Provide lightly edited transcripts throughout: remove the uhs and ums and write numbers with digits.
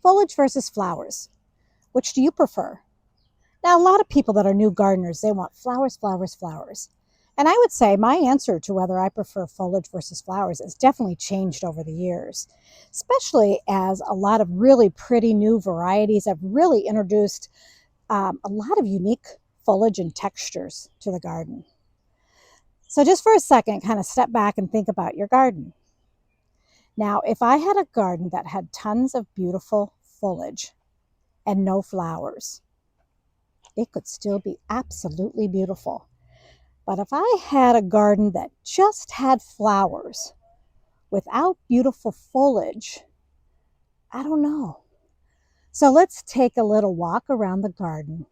Foliage versus flowers. Which do you prefer? Now, a lot of people that are new gardeners, they want flowers, flowers, flowers. And I would say my answer to whether I prefer foliage versus flowers has definitely changed over the years, especially as a lot of really pretty new varieties have really introduced a lot of unique foliage and textures to the garden. So just for a second, kind of step back and think about your garden. Now, if I had a garden that had tons of beautiful foliage and no flowers, it could still be absolutely beautiful. But if I had a garden that just had flowers without beautiful foliage, I don't know. So let's take a little walk around the garden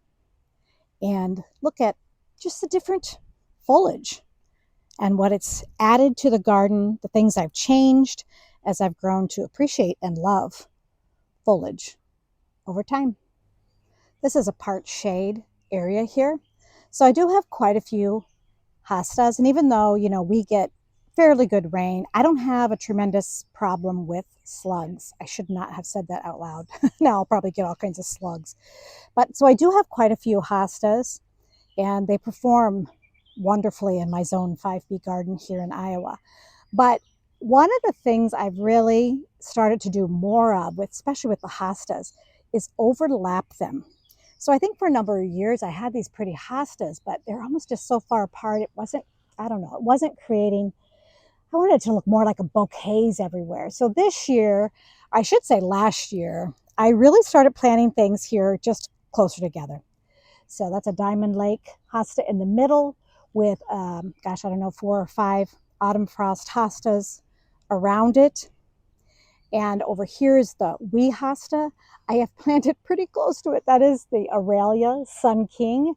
and look at just the different foliage and what it's added to the garden, the things I've changed as I've grown to appreciate and love foliage over time. This is a part shade area here. So I do have quite a few hostas, and even though, we get fairly good rain, I don't have a tremendous problem with slugs. I should not have said that out loud. Now I'll probably get all kinds of slugs. But so I do have quite a few hostas, and they perform wonderfully in my Zone 5B garden here in Iowa. But one of the things I've really started to do more of, especially with the hostas, is overlap them. So I think for a number of years I had these pretty hostas, but they're almost just so far apart. It wasn't creating, I wanted it to look more like a bouquets everywhere. So this year, I should say last year, I really started planting things here just closer together. So that's a Diamond Lake hosta in the middle with, 4 or 5 autumn frost hostas around it. And over here is the wee hosta. I have planted pretty close to it. That is the Aurelia Sun King.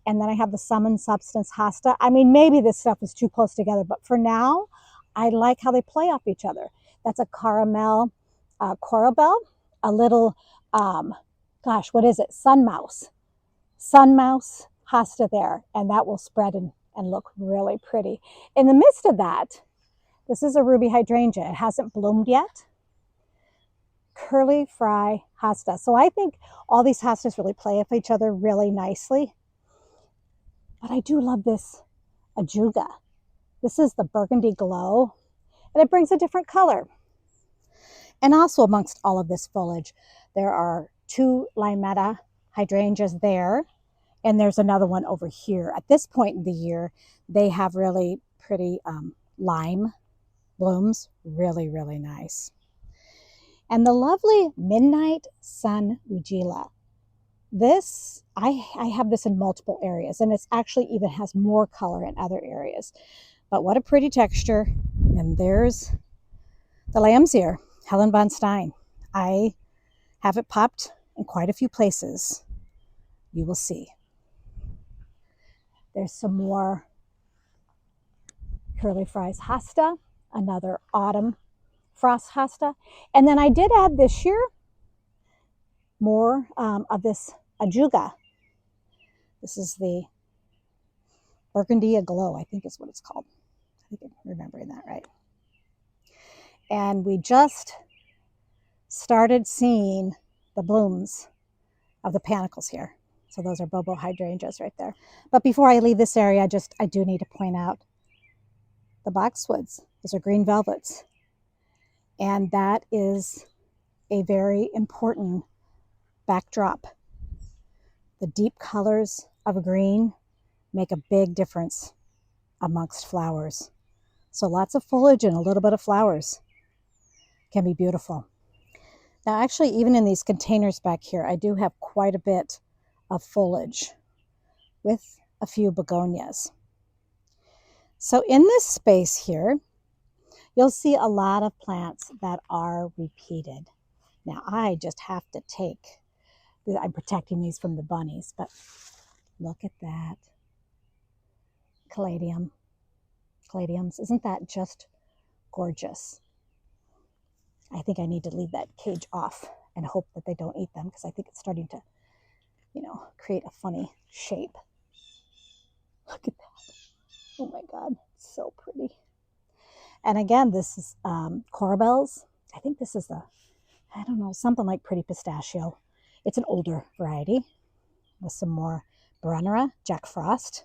And then I have the Sum and Substance hosta. I mean, maybe this stuff is too close together, but for now, I like how they play off each other. That's a caramel corabelle, a little, what is it? Sunmouse hosta there. And that will spread and look really pretty. In the midst of that, this is a ruby hydrangea. It hasn't bloomed yet. Curly fry hosta. So I think all these hostas really play off each other really nicely. But I do love this ajuga. This is the Burgundy Glow, and it brings a different color. And also amongst all of this foliage, there are 2 limetta hydrangeas there, and there's another one over here. At this point in the year, they have really pretty lime blooms, really, really nice. And the lovely Midnight Sun Weigela. This, I have this in multiple areas, and it's actually even has more color in other areas. But what a pretty texture. And there's the lamb's ear, Helen von Stein. I have it popped in quite a few places. You will see. There's some more curly fries hosta, another autumn frost hosta. And then I did add this year more of this ajuga. This is the Burgundy Aglow, I think is what it's called. I think I'm remembering that right. And we just started seeing the blooms of the panicles here. So those are Bobo hydrangeas right there. But before I leave this area, I do need to point out the boxwoods. Those are green velvets. And that is a very important backdrop. The deep colors of a green make a big difference amongst flowers. So lots of foliage and a little bit of flowers can be beautiful. Now, actually, even in these containers back here, I do have quite a bit of foliage with a few begonias. So in this space here, you'll see a lot of plants that are repeated. Now, I just have to I'm protecting these from the bunnies, but look at that. Caladiums. Isn't that just gorgeous? I think I need to leave that cage off and hope that they don't eat them, because I think it's starting to, create a funny shape. Look at that. Oh my God, it's so pretty. And again, this is corabelles. I think this is the I don't know, something like Pretty Pistachio. It's an older variety with some more perennial, Jack Frost.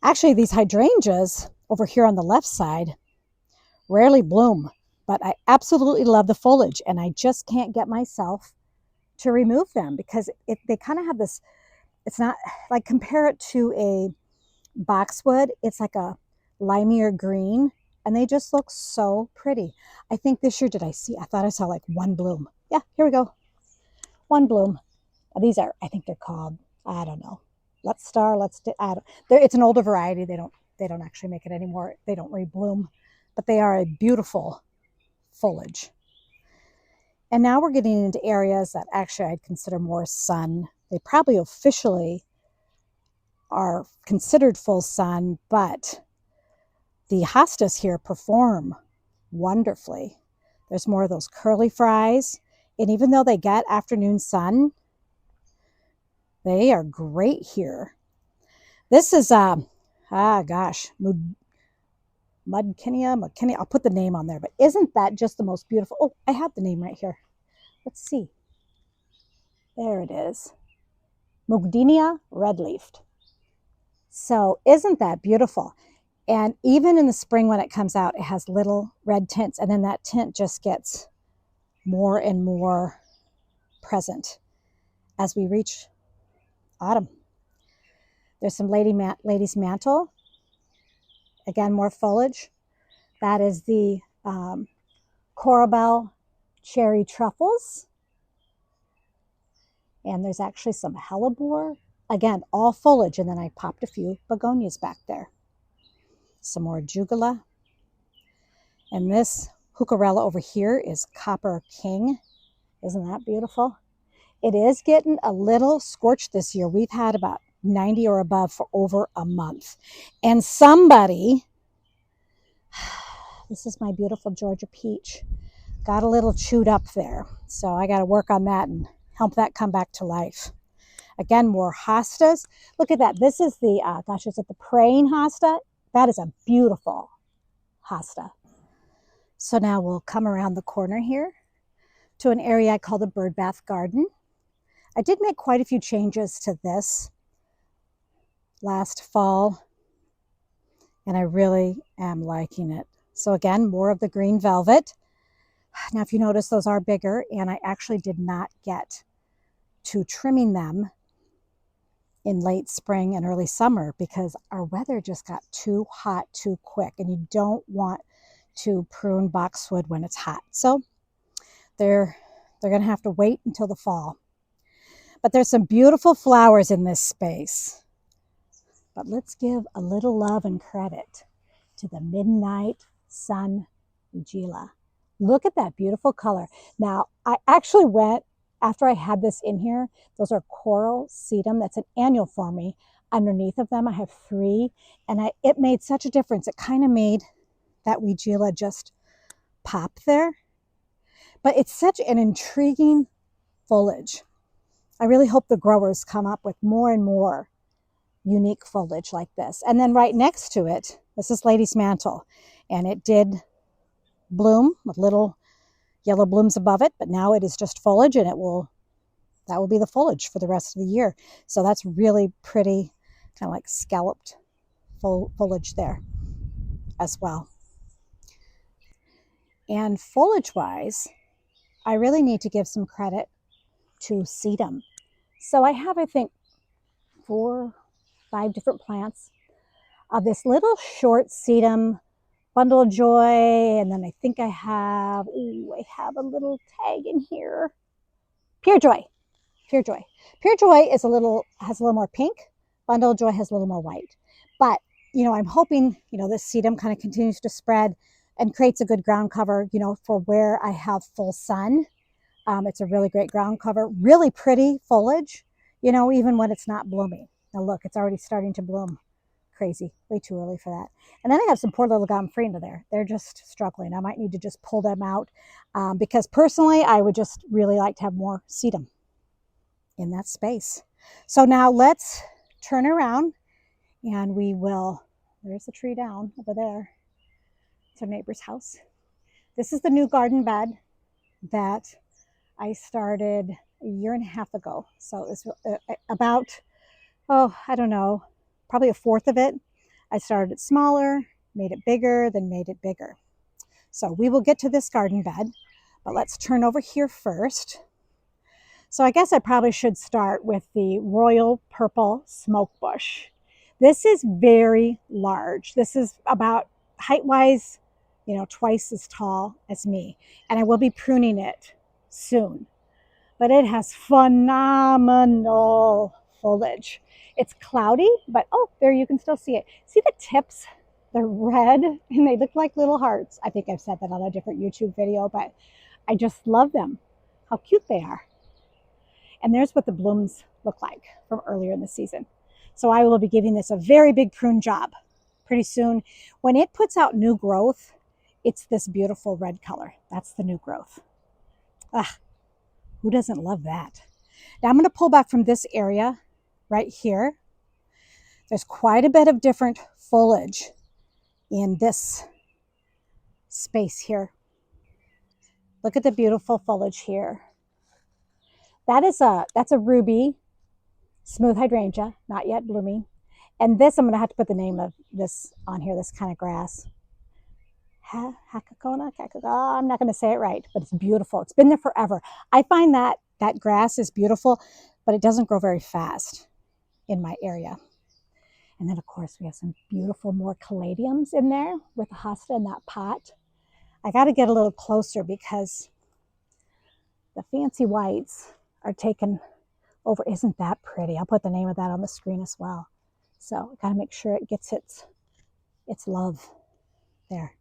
Actually, these hydrangeas over here on the left side rarely bloom, but I absolutely love the foliage, and I just can't get myself to remove them because they kind of have this, it's not like, compare it to a boxwood, it's like a limier green, and they just look so pretty. I think this year, I thought I saw like one bloom. Yeah, here we go. One bloom. These are, I think they're called, I don't know. Let's Star, it's an older variety. They don't actually make it anymore. They don't rebloom, but they are a beautiful foliage. And now we're getting into areas that actually I'd consider more sun. They probably officially are considered full sun, but the hostas here perform wonderfully. There's more of those curly fries, and even though they get afternoon sun, they are great here. This is Mudkinia. I'll put the name on there, but isn't that just the most beautiful? Oh, I have the name right here. Let's see. There it is. Mugdinia red-leafed. So isn't that beautiful? And even in the spring when it comes out, it has little red tints, and then that tint just gets more and more present as we reach autumn. There's some lady's mantle. Again, more foliage. That is the Corabelle cherry truffles. And there's actually some hellebore. Again, all foliage, and then I popped a few begonias back there. Some more jugula. And this heucherella over here is Copper King. Isn't that beautiful? It is getting a little scorched this year. We've had about 90 or above for over a month. And somebody, this is my beautiful Georgia peach, got a little chewed up there. So I got to work on that and help that come back to life. Again, more hostas. Look at that. This is the, is it the praying hosta? That is a beautiful hosta. So now we'll come around the corner here to an area I call the birdbath garden. I did make quite a few changes to this last fall, and I really am liking it. So again, more of the green velvet. Now, if you notice, those are bigger, and I actually did not get to trimming them in late spring and early summer because our weather just got too hot too quick, and you don't want to prune boxwood when it's hot. So they're going to have to wait until the fall. But there's some beautiful flowers in this space. But let's give a little love and credit to the Midnight Sun Vigila. Look at that beautiful color. Now, I actually went, after I had this in here, those are coral sedum. That's an annual for me. Underneath of them, I have 3, and it made such a difference. It kind of made that Vigila just pop there. But it's such an intriguing foliage. I really hope the growers come up with more and more unique foliage like this. And then right next to it, this is Lady's Mantle, and it did bloom with little yellow blooms above it, but now it is just foliage, and that will be the foliage for the rest of the year. So that's really pretty, kind of like scalloped foliage there as well. And foliage-wise, I really need to give some credit to sedum. So I have, I think, 4, 5 different plants of this little short sedum, bundle of joy, and then I think I have a little tag in here. Pure joy. Pure joy. Pure joy has a little more pink. Bundle of joy has a little more white. But, I'm hoping, this sedum kind of continues to spread and creates a good ground cover, for where I have full sun. It's a really great ground cover, really pretty foliage, even when it's not blooming. Now look, it's already starting to bloom. Crazy, way too early for that. And then I have some poor little Gomphrena there. They're just struggling. I might need to just pull them out because personally, I would just really like to have more sedum in that space. So now let's turn around and there's the tree down over there. It's our neighbor's house. This is the new garden bed. that I started a year and a half ago. So it's about, oh, I don't know, probably a fourth of it. I started it smaller, made it bigger, then made it bigger. So we will get to this garden bed, but let's turn over here first. So I guess I probably should start with the royal purple smoke bush. This is very large. This is about height-wise, twice as tall as me. And I will be pruning it soon. But it has phenomenal foliage. It's cloudy, but oh, there you can still see it. See the tips? They're red and they look like little hearts. I think I've said that on a different YouTube video, but I just love them. How cute they are. And there's what the blooms look like from earlier in the season. So I will be giving this a very big prune job pretty soon. When it puts out new growth, it's this beautiful red color. That's the new growth. Ah, who doesn't love that? Now I'm going to pull back from this area right here. There's quite a bit of different foliage in this space here. Look at the beautiful foliage here. That's a ruby smooth hydrangea, not yet blooming. And this, I'm going to have to put the name of this on here, this kind of grass. Hakakona? I'm not going to say it right, but it's beautiful. It's been there forever. I find that grass is beautiful, but it doesn't grow very fast in my area. And then, of course, we have some beautiful more caladiums in there with the hosta in that pot. I got to get a little closer because the fancy whites are taken over. Isn't that pretty? I'll put the name of that on the screen as well. So I got to make sure it gets its love there.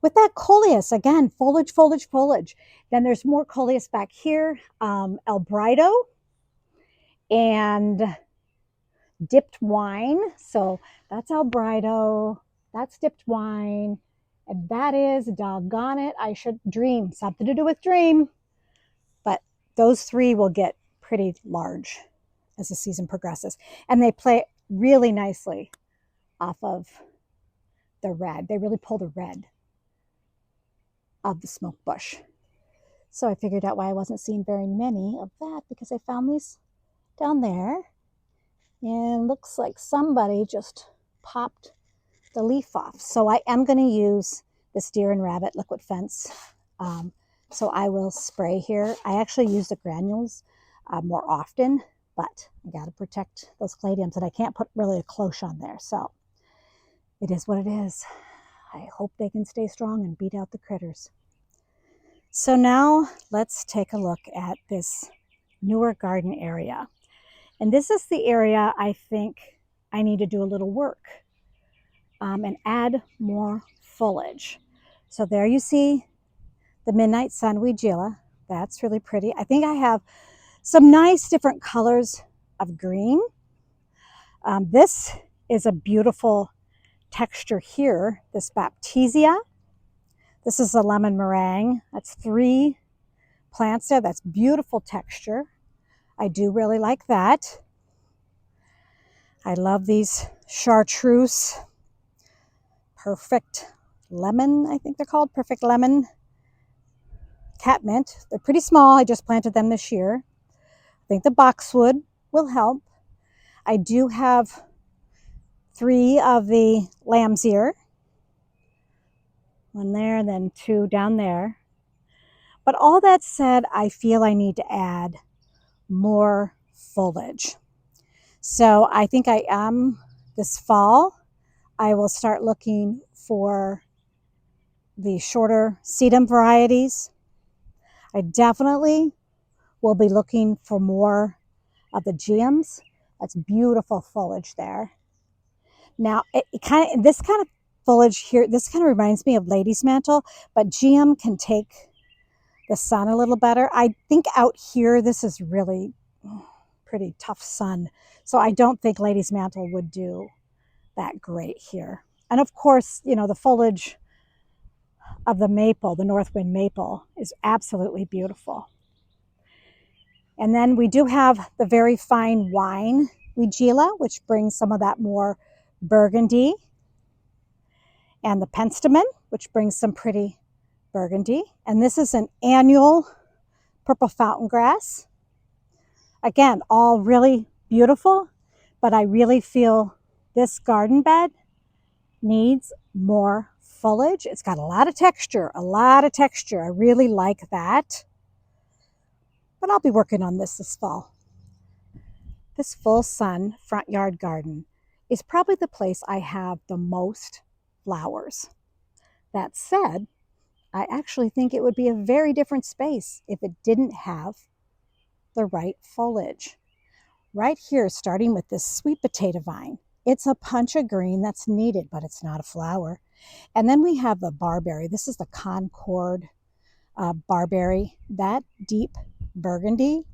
With that coleus, again, foliage, foliage, foliage. Then there's more coleus back here, albrido and dipped wine. So that's albrido, that's dipped wine, and that is, doggone it, I should dream, something to do with dream. But those three will get pretty large as the season progresses. And they play really nicely off of the red. They really pull the red of the smoke bush. So I figured out why I wasn't seeing very many of that, because I found these down there. And looks like somebody just popped the leaf off. So I am going to use this deer and rabbit liquid fence. So I will spray here. I actually use the granules more often, but I got to protect those caladiums, and I can't put really a cloche on there. So it is what it is. I hope they can stay strong and beat out the critters. So now let's take a look at this newer garden area. And this is the area I think I need to do a little work and add more foliage. So there you see the midnight sunweed gila. That's really pretty. I think I have some nice different colors of green. This is a beautiful texture here, this baptisia. This is a lemon meringue. That's 3 plants there. That's beautiful texture. I do really like that. I love these chartreuse perfect lemon, I think they're called, perfect lemon catmint. They're pretty small. I just planted them this year. I think the boxwood will help. I do have 3 of the lamb's ear. 1 there and then 2 down there. But all that said, I feel I need to add more foliage. So I think I am, this fall, I will start looking for the shorter sedum varieties. I definitely will be looking for more of the geums. That's beautiful foliage there. Now, this kind of foliage here, this kind of reminds me of lady's mantle, but geum can take the sun a little better. I think out here, this is really pretty tough sun. So I don't think lady's mantle would do that great here. And of course, the foliage of the maple, the northwind maple, is absolutely beautiful. And then we do have the very fine wine weigela, which brings some of that more burgundy. And the penstemon, which brings some pretty burgundy. And this is an annual purple fountain grass. Again, all really beautiful, but I really feel this garden bed needs more foliage. It's got a lot of texture, a lot of texture. I really like that. But I'll be working on this fall. This full sun front yard garden is probably the place I have the most flowers. That said, I actually think it would be a very different space if it didn't have the right foliage. Right here, starting with this sweet potato vine. It's a punch of green that's needed, but it's not a flower. And then we have the barberry. This is the Concord barberry. That deep burgundy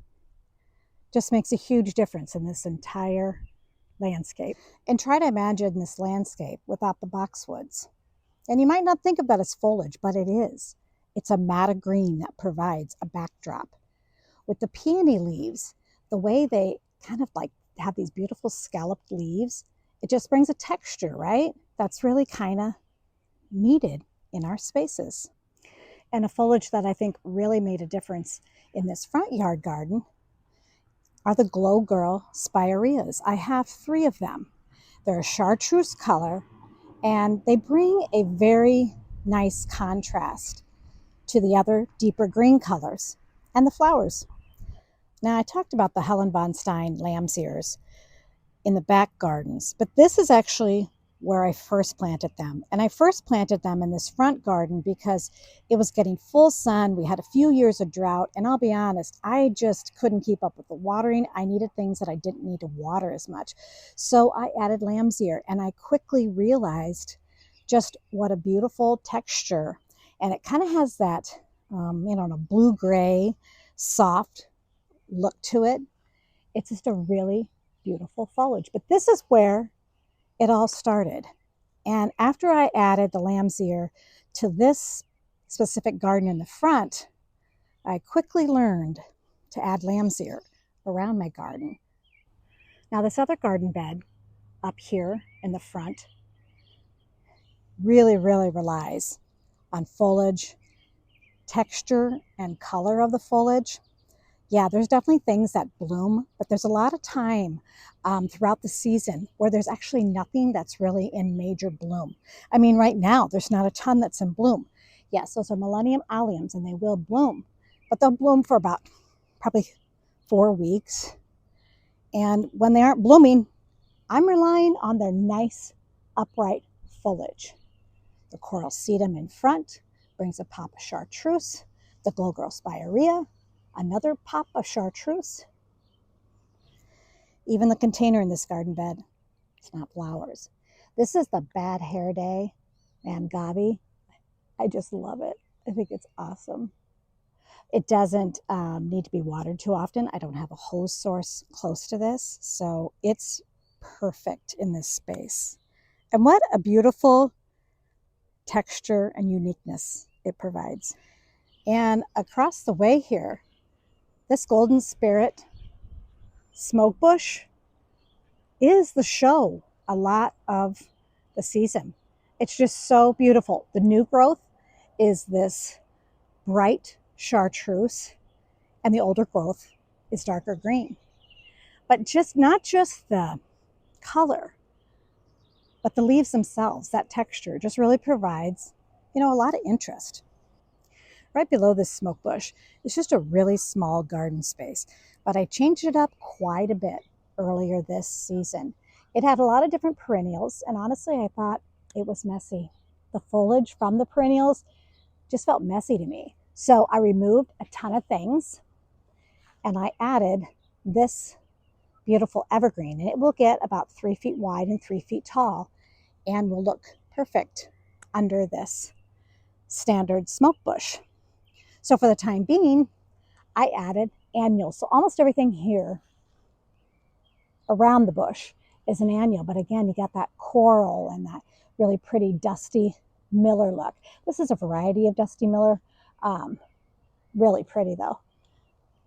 just makes a huge difference in this entire landscape. And try to imagine this landscape without the boxwoods. And you might not think of that as foliage, but it is. It's a matte of green that provides a backdrop. With the peony leaves, the way they kind of like have these beautiful scalloped leaves, it just brings a texture, right? That's really kind of needed in our spaces. And a foliage that I think really made a difference in this front yard garden are the Glow Girl spireas. I have 3 of them. They're a chartreuse color, and they bring a very nice contrast to the other deeper green colors and the flowers. Now, I talked about the Helen von Stein lamb's ears in the back gardens, but this is actually where I first planted them. And I first planted them in this front garden because it was getting full sun. We had a few years of drought, and I'll be honest, I just couldn't keep up with the watering. I needed things that I didn't need to water as much. So I added lamb's ear, and I quickly realized just what a beautiful texture. And it kind of has that, a blue-gray, soft look to it. It's just a really beautiful foliage. But this is where it all started. And after I added the lamb's ear to this specific garden in the front, I quickly learned to add lamb's ear around my garden. Now, this other garden bed up here in the front really relies on foliage, texture, and color of the foliage. Yeah, there's definitely things that bloom, but there's a lot of time throughout the season where there's actually nothing that's really in major bloom. I mean, right now, there's not a ton that's in bloom. Yes, those are millennium alliums, and they will bloom, but they'll bloom for about probably 4 weeks. And when they aren't blooming, I'm relying on their nice, upright foliage. The coral sedum in front brings a pop of chartreuse, the Glow Girl spirea, another pop of chartreuse. Even the container in this garden bed, it's not flowers. This is the Bad Hair Day Mangabi. I just love it. I think it's awesome. It doesn't need to be watered too often. I don't have a hose source close to this, so it's perfect in this space. And what a beautiful texture and uniqueness it provides. And across the way here, this Golden Spirit smoke bush is the show a lot of the season. It's just so beautiful. The new growth is this bright chartreuse, and the older growth is darker green. But not just the color, but the leaves themselves, that texture just really provides, a lot of interest. Right below this smoke bush is just a really small garden space, but I changed it up quite a bit earlier this season. It had a lot of different perennials, and honestly, I thought it was messy. The foliage from the perennials just felt messy to me. So I removed a ton of things, and I added this beautiful evergreen, and it will get about 3 feet wide and 3 feet tall, and will look perfect under this standard smoke bush. So for the time being, I added annuals. So almost everything here around the bush is an annual. But again, you got that coral and that really pretty dusty miller look. This is a variety of dusty miller. Really pretty though.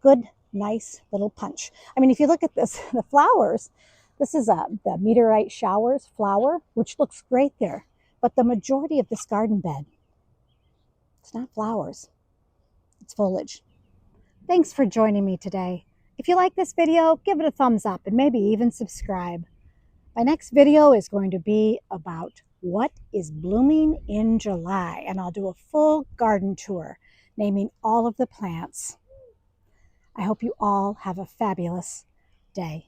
Good, nice little punch. I mean, if you look at this, the flowers, this is the meteorite showers flower, which looks great there. But the majority of this garden bed, it's not flowers. It's foliage. Thanks for joining me today. If you like this video, give it a thumbs up and maybe even subscribe. My next video is going to be about what is blooming in July, and I'll do a full garden tour, naming all of the plants. I hope you all have a fabulous day.